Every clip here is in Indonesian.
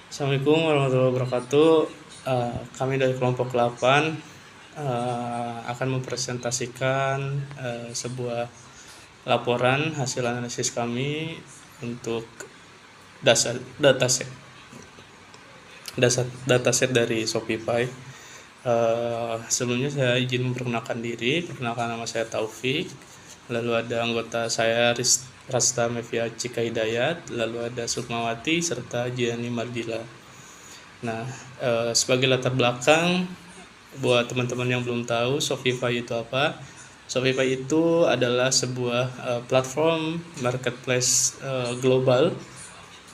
Assalamualaikum warahmatullahi wabarakatuh. Kami dari kelompok 8 akan mempresentasikan sebuah laporan hasil analisis kami untuk dataset dataset dari Shopify. Sebelumnya saya izin memperkenalkan diri. Perkenalkan, nama saya Taufik. Lalu ada anggota saya Rasta Mevia Cika Hidayat, lalu ada Sukmawati serta Jiani Mardila. Nah, sebagai latar belakang buat teman-teman yang belum tahu Shopify itu apa? Shopify itu adalah sebuah platform marketplace global.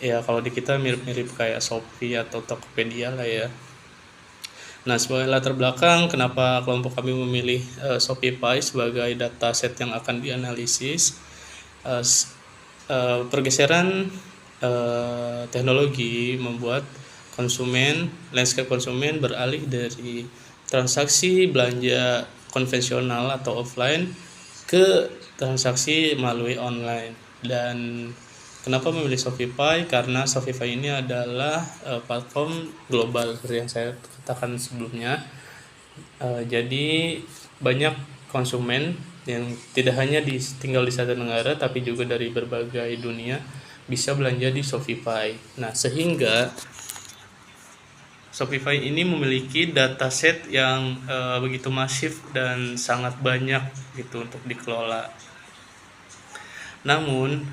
Ya, kalau di kita mirip-mirip kayak Shopee atau Tokopedia lah ya. Nah, sebagai latar belakang kenapa kelompok kami memilih Shopify sebagai dataset yang akan dianalisis, pergeseran teknologi membuat landscape konsumen beralih dari transaksi belanja konvensional atau offline ke transaksi melalui online. Dan kenapa memilih Shopify? Karena Shopify ini adalah platform global seperti yang saya katakan sebelumnya. Jadi banyak konsumen yang tidak hanya tinggal di satu negara tapi juga dari berbagai dunia bisa belanja di Shopify. Nah, sehingga Shopify ini memiliki dataset yang begitu masif dan sangat banyak gitu untuk dikelola. Namun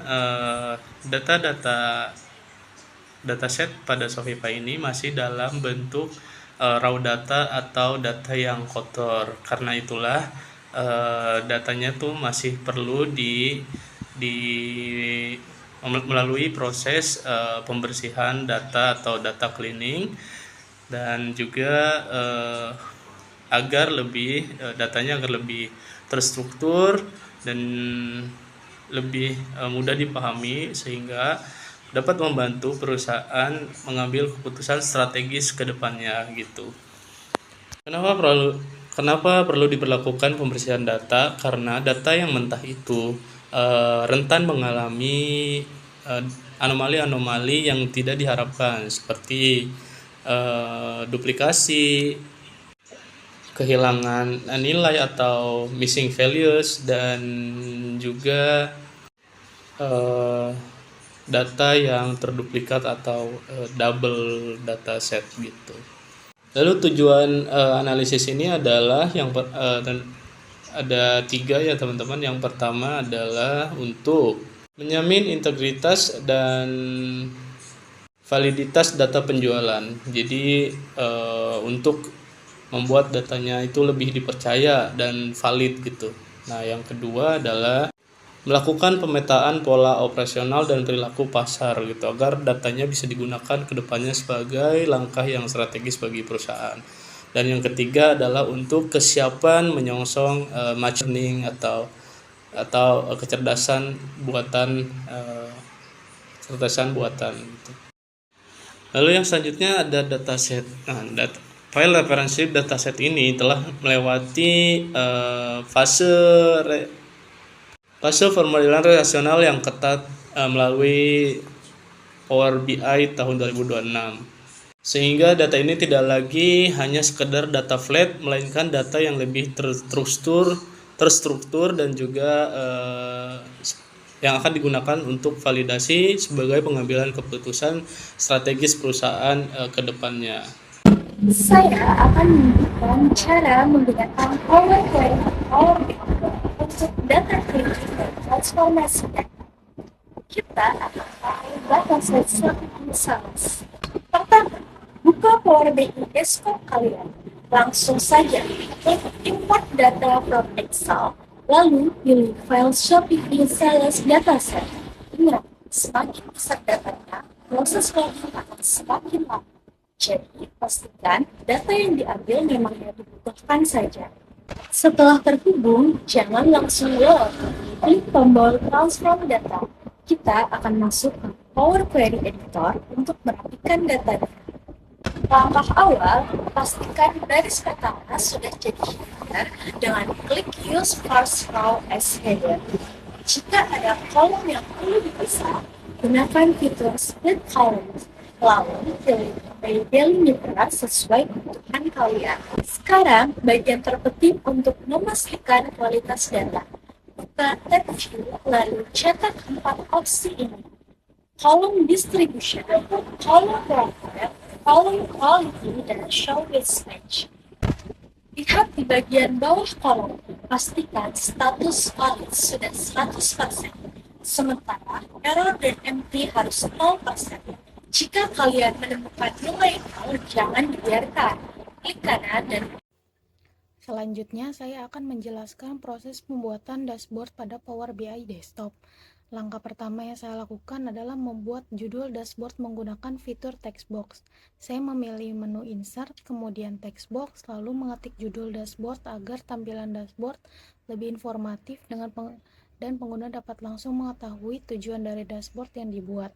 dataset pada Shopify ini masih dalam bentuk raw data atau data yang kotor. Karena itulah datanya tuh masih perlu melalui proses pembersihan data atau data cleaning, dan juga agar datanya agar lebih terstruktur dan lebih mudah dipahami, sehingga dapat membantu perusahaan mengambil keputusan strategis ke depannya gitu. Kenapa perlu diberlakukan pembersihan data? Karena data yang mentah itu rentan mengalami anomali-anomali yang tidak diharapkan, seperti duplikasi, kehilangan nilai atau missing values, dan juga data yang terduplikat atau double data set gitu. Lalu tujuan analisis ini adalah ada 3 ya teman-teman. Yang pertama adalah untuk menjamin integritas dan validitas data penjualan. Jadi untuk membuat datanya itu lebih dipercaya dan valid gitu. Nah, yang kedua adalah melakukan pemetaan pola operasional dan perilaku pasar gitu, agar datanya bisa digunakan ke depannya sebagai langkah yang strategis bagi perusahaan. Dan yang ketiga adalah untuk kesiapan menyongsong machine learning atau kecerdasan buatan gitu. Lalu yang selanjutnya ada dataset. Nah, file referensi dataset ini telah melewati fase pemodelian relasional yang ketat melalui Power BI tahun 2026. Sehingga data ini tidak lagi hanya sekedar data flat, melainkan data yang lebih terstruktur dan juga yang akan digunakan untuk validasi sebagai pengambilan keputusan strategis perusahaan ke depannya. Saya akan menunjukkan cara menggunakan Power Query untuk data cleansing dan transformasi data. Kita akan pakai dataset seperti SALS. Pertama, buka Power BI desktop kalian. Langsung saja klik import data from Excel, lalu pilih file Shopify SALS dataset. Ingat, semakin besar datanya, proses login akan semakin lama. Jadi, pastikan data yang diambil memang yang dibutuhkan saja. Setelah terhubung, jangan langsung load. Klik tombol Transform Data. Kita akan masuk ke Power Query Editor untuk merapikan data. Langkah awal, pastikan garis petanya sudah jadi header dengan klik Use Parse Row as Header. Jika ada kolom yang perlu dipisah, gunakan fitur Split Column. Lalu pilih delimiter sesuai kebutuhan kalian. Sekarang, bagian terpenting untuk memastikan kualitas data. Buka tab View, lalu cetak 4 opsi ini. Column Distribution, Column Profile, Column Quality, dan Show Mismatch. Lihat di bagian bawah kolom, pastikan status valid sudah 100%, sementara error dan empty harus 0%. Jika kalian menemukan nilai 0, jangan dibiarkan. Klik kanan dan Selanjutnya, saya akan menjelaskan proses pembuatan dashboard pada Power BI Desktop. Langkah pertama yang saya lakukan adalah membuat judul dashboard menggunakan fitur text box. Saya memilih menu Insert, kemudian text box, lalu mengetik judul dashboard agar tampilan dashboard lebih informatif dan pengguna dapat langsung mengetahui tujuan dari dashboard yang dibuat.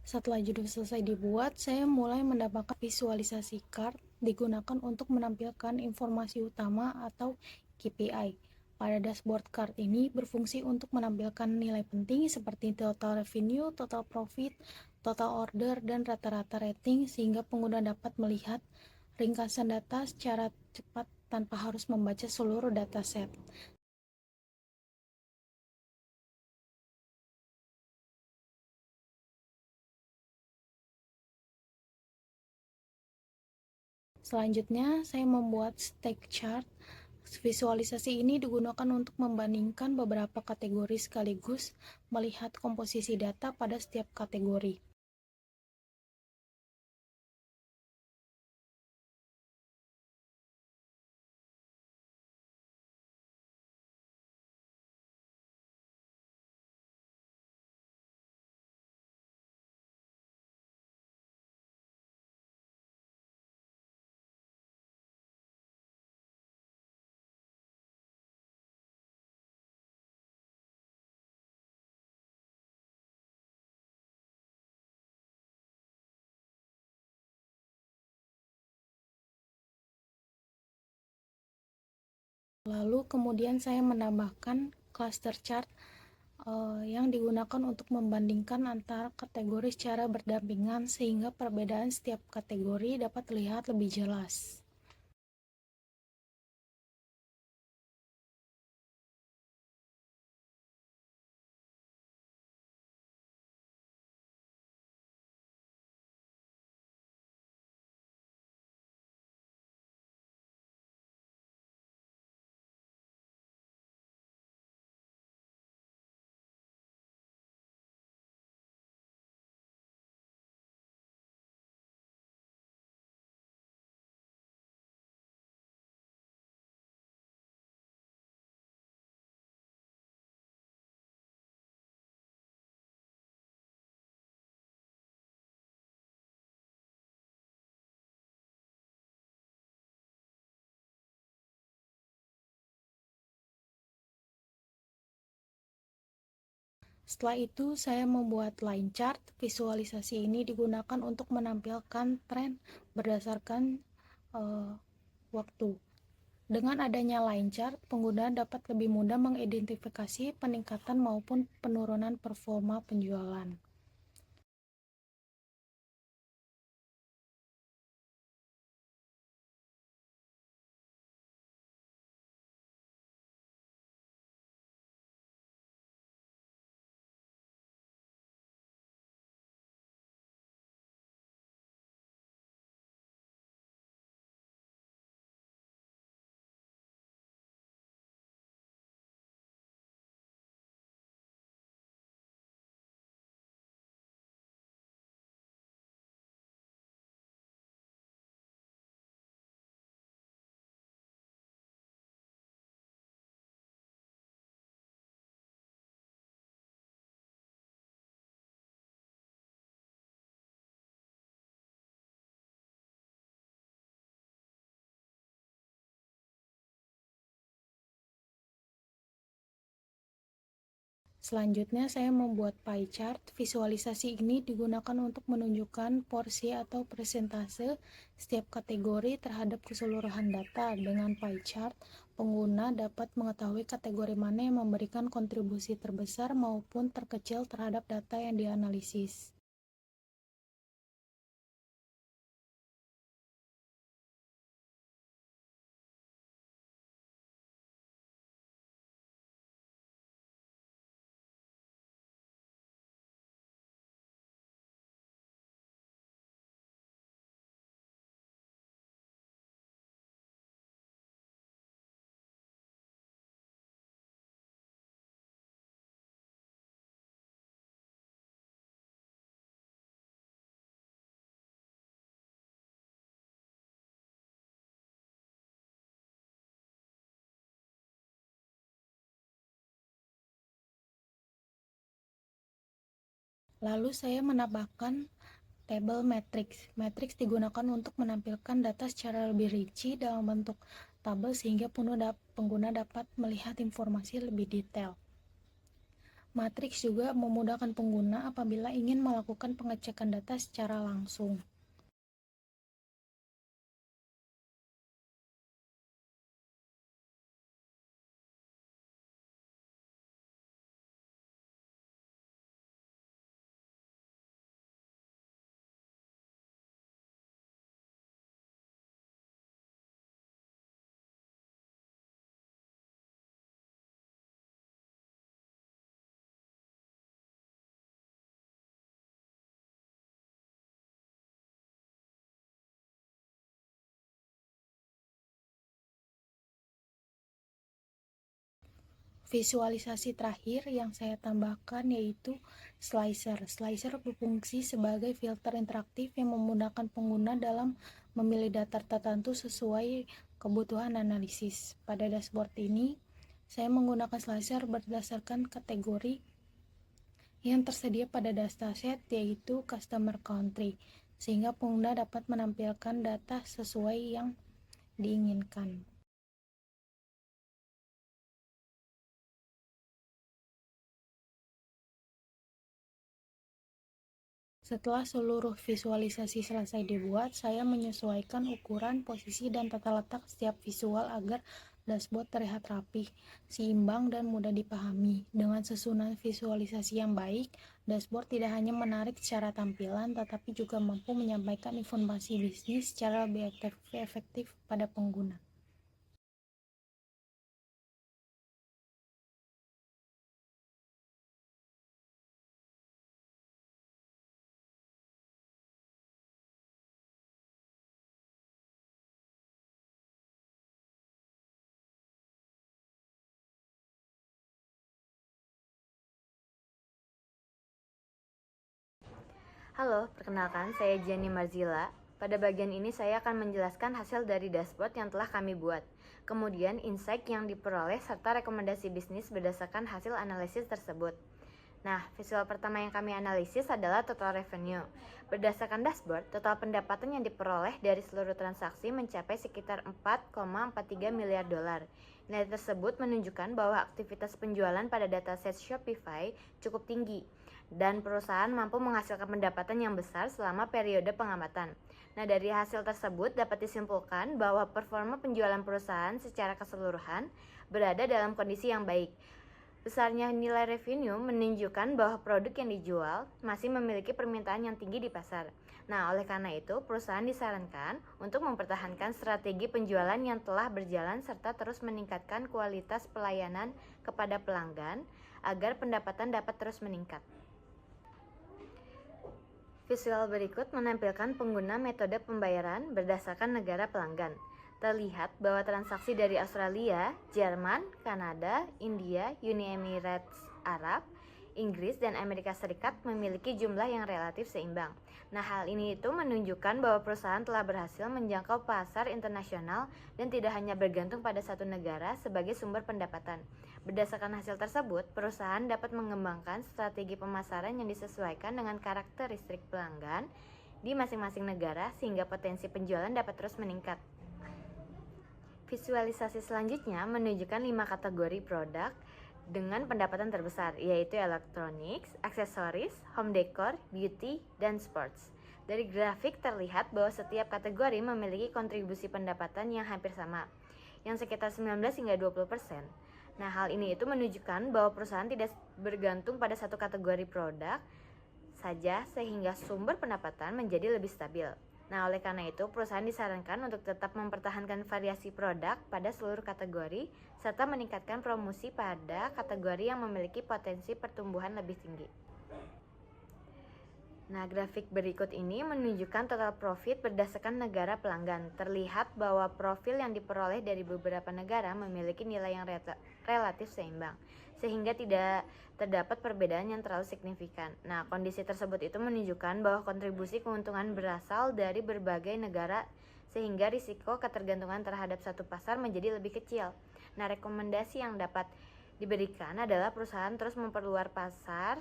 Setelah judul selesai dibuat, saya mulai mendapatkan visualisasi card digunakan untuk menampilkan informasi utama atau KPI. Pada dashboard card ini berfungsi untuk menampilkan nilai penting seperti total revenue, total profit, total order, dan rata-rata rating sehingga pengguna dapat melihat ringkasan data secara cepat tanpa harus membaca seluruh dataset. Selanjutnya, saya membuat stack chart. Visualisasi ini digunakan untuk membandingkan beberapa kategori sekaligus melihat komposisi data pada setiap kategori. Lalu kemudian saya menambahkan cluster chart yang digunakan untuk membandingkan antara kategori secara berdampingan sehingga perbedaan setiap kategori dapat terlihat lebih jelas. Setelah itu, saya membuat line chart. Visualisasi ini digunakan untuk menampilkan tren berdasarkan waktu. Dengan adanya line chart, pengguna dapat lebih mudah mengidentifikasi peningkatan maupun penurunan performa penjualan. Selanjutnya, saya membuat pie chart. Visualisasi ini digunakan untuk menunjukkan porsi atau persentase setiap kategori terhadap keseluruhan data. Dengan pie chart, pengguna dapat mengetahui kategori mana yang memberikan kontribusi terbesar maupun terkecil terhadap data yang dianalisis. Lalu saya menambahkan tabel matrix. Matrix digunakan untuk menampilkan data secara lebih rinci dalam bentuk tabel sehingga pengguna dapat melihat informasi lebih detail. Matrix juga memudahkan pengguna apabila ingin melakukan pengecekan data secara langsung. Visualisasi terakhir yang saya tambahkan yaitu slicer. Slicer berfungsi sebagai filter interaktif yang memudahkan pengguna dalam memilih data tertentu sesuai kebutuhan analisis. Pada dashboard ini, saya menggunakan slicer berdasarkan kategori yang tersedia pada dataset yaitu customer country, sehingga pengguna dapat menampilkan data sesuai yang diinginkan. Setelah seluruh visualisasi selesai dibuat, saya menyesuaikan ukuran, posisi, dan tata letak setiap visual agar dashboard terlihat rapih, seimbang, dan mudah dipahami. Dengan susunan visualisasi yang baik, dashboard tidak hanya menarik secara tampilan, tetapi juga mampu menyampaikan informasi bisnis secara lebih efektif pada pengguna. Halo, perkenalkan saya Jenny Marzila. Pada bagian ini saya akan menjelaskan hasil dari dashboard yang telah kami buat. Kemudian insight yang diperoleh serta rekomendasi bisnis berdasarkan hasil analisis tersebut. Nah, visual pertama yang kami analisis adalah total revenue. Berdasarkan dashboard, total pendapatan yang diperoleh dari seluruh transaksi mencapai sekitar 4,43 miliar dolar. Nilai tersebut menunjukkan bahwa aktivitas penjualan pada dataset Shopify cukup tinggi dan perusahaan mampu menghasilkan pendapatan yang besar selama periode pengamatan. Nah, dari hasil tersebut dapat disimpulkan bahwa performa penjualan perusahaan secara keseluruhan berada dalam kondisi yang baik. Besarnya nilai revenue menunjukkan bahwa produk yang dijual masih memiliki permintaan yang tinggi di pasar. Nah, oleh karena itu, perusahaan disarankan untuk mempertahankan strategi penjualan yang telah berjalan serta terus meningkatkan kualitas pelayanan kepada pelanggan agar pendapatan dapat terus meningkat. Visual berikut menampilkan pengguna metode pembayaran berdasarkan negara pelanggan. Terlihat bahwa transaksi dari Australia, Jerman, Kanada, India, Uni Emirat Arab, Inggris, dan Amerika Serikat memiliki jumlah yang relatif seimbang. Nah, hal ini itu menunjukkan bahwa perusahaan telah berhasil menjangkau pasar internasional dan tidak hanya bergantung pada satu negara sebagai sumber pendapatan. Berdasarkan hasil tersebut, perusahaan dapat mengembangkan strategi pemasaran yang disesuaikan dengan karakteristik pelanggan di masing-masing negara sehingga potensi penjualan dapat terus meningkat. Visualisasi selanjutnya menunjukkan 5 kategori produk dengan pendapatan terbesar, yaitu electronics, aksesoris, home decor, beauty, dan sports. Dari grafik terlihat bahwa setiap kategori memiliki kontribusi pendapatan yang hampir sama, yang sekitar 19 hingga 20%. Nah, hal ini itu menunjukkan bahwa perusahaan tidak bergantung pada satu kategori produk saja sehingga sumber pendapatan menjadi lebih stabil. Nah, oleh karena itu, perusahaan disarankan untuk tetap mempertahankan variasi produk pada seluruh kategori, serta meningkatkan promosi pada kategori yang memiliki potensi pertumbuhan lebih tinggi. Nah, grafik berikut ini menunjukkan total profit berdasarkan negara pelanggan. Terlihat bahwa profil yang diperoleh dari beberapa negara memiliki nilai yang relatif seimbang, sehingga tidak terdapat perbedaan yang terlalu signifikan. Nah, kondisi tersebut itu menunjukkan bahwa kontribusi keuntungan berasal dari berbagai negara, sehingga risiko ketergantungan terhadap satu pasar menjadi lebih kecil. Nah, rekomendasi yang dapat diberikan adalah perusahaan terus memperluas pasar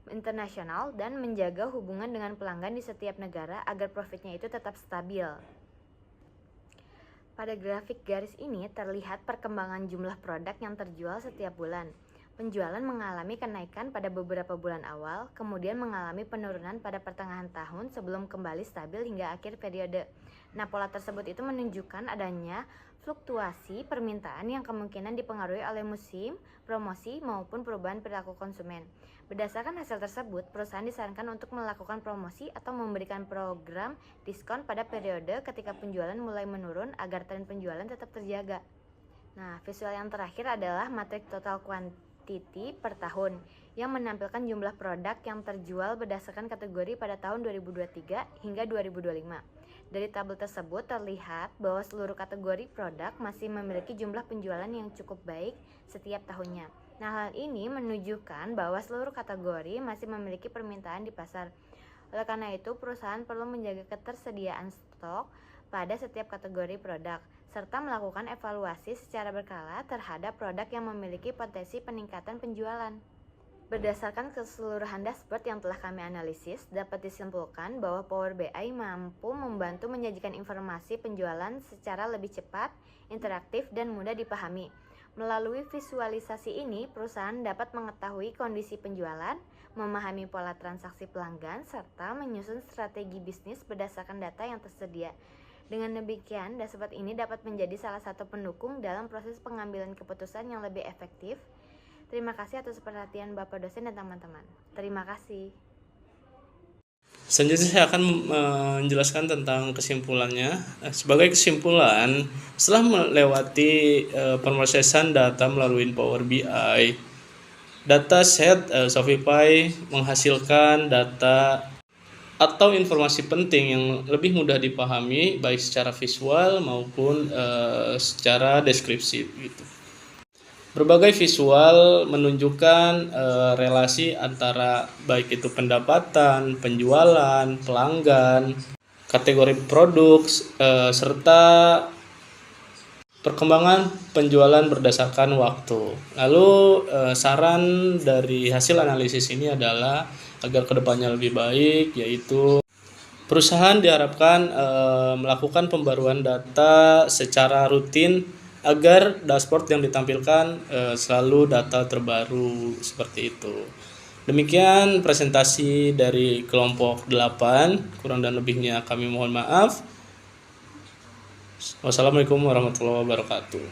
internasional dan menjaga hubungan dengan pelanggan di setiap negara agar profitnya itu tetap stabil. Pada grafik garis ini terlihat perkembangan jumlah produk yang terjual setiap bulan. Penjualan mengalami kenaikan pada beberapa bulan awal, kemudian mengalami penurunan pada pertengahan tahun sebelum kembali stabil hingga akhir periode. Nah, pola tersebut itu menunjukkan adanya fluktuasi permintaan yang kemungkinan dipengaruhi oleh musim, promosi, maupun perubahan perilaku konsumen. Berdasarkan hasil tersebut, perusahaan disarankan untuk melakukan promosi atau memberikan program diskon pada periode ketika penjualan mulai menurun agar tren penjualan tetap terjaga. Nah, visual yang terakhir adalah matrik total quantity per tahun yang menampilkan jumlah produk yang terjual berdasarkan kategori pada tahun 2023 hingga 2025. Dari tabel tersebut terlihat bahwa seluruh kategori produk masih memiliki jumlah penjualan yang cukup baik setiap tahunnya. Nah, hal ini menunjukkan bahwa seluruh kategori masih memiliki permintaan di pasar. Oleh karena itu, perusahaan perlu menjaga ketersediaan stok pada setiap kategori produk, serta melakukan evaluasi secara berkala terhadap produk yang memiliki potensi peningkatan penjualan. Berdasarkan keseluruhan dashboard yang telah kami analisis, dapat disimpulkan bahwa Power BI mampu membantu menyajikan informasi penjualan secara lebih cepat, interaktif, dan mudah dipahami. Melalui visualisasi ini, perusahaan dapat mengetahui kondisi penjualan, memahami pola transaksi pelanggan, serta menyusun strategi bisnis berdasarkan data yang tersedia. Dengan demikian, dashboard ini dapat menjadi salah satu pendukung dalam proses pengambilan keputusan yang lebih efektif. Terima kasih atas perhatian Bapak dosen dan teman-teman. Terima kasih. Selanjutnya saya akan menjelaskan tentang kesimpulannya. Sebagai kesimpulan, setelah melewati pemrosesan data melalui Power BI, dataset Shopify menghasilkan data atau informasi penting yang lebih mudah dipahami baik secara visual maupun secara deskripsi gitu. Berbagai visual menunjukkan relasi antara baik itu pendapatan, penjualan, pelanggan, kategori produk, serta perkembangan penjualan berdasarkan waktu. Lalu saran dari hasil analisis ini adalah agar kedepannya lebih baik, yaitu perusahaan diharapkan melakukan pembaruan data secara rutin agar dashboard yang ditampilkan selalu data terbaru seperti itu. Demikian presentasi dari kelompok 8, kurang dan lebihnya kami mohon maaf. Wassalamualaikum warahmatullahi wabarakatuh.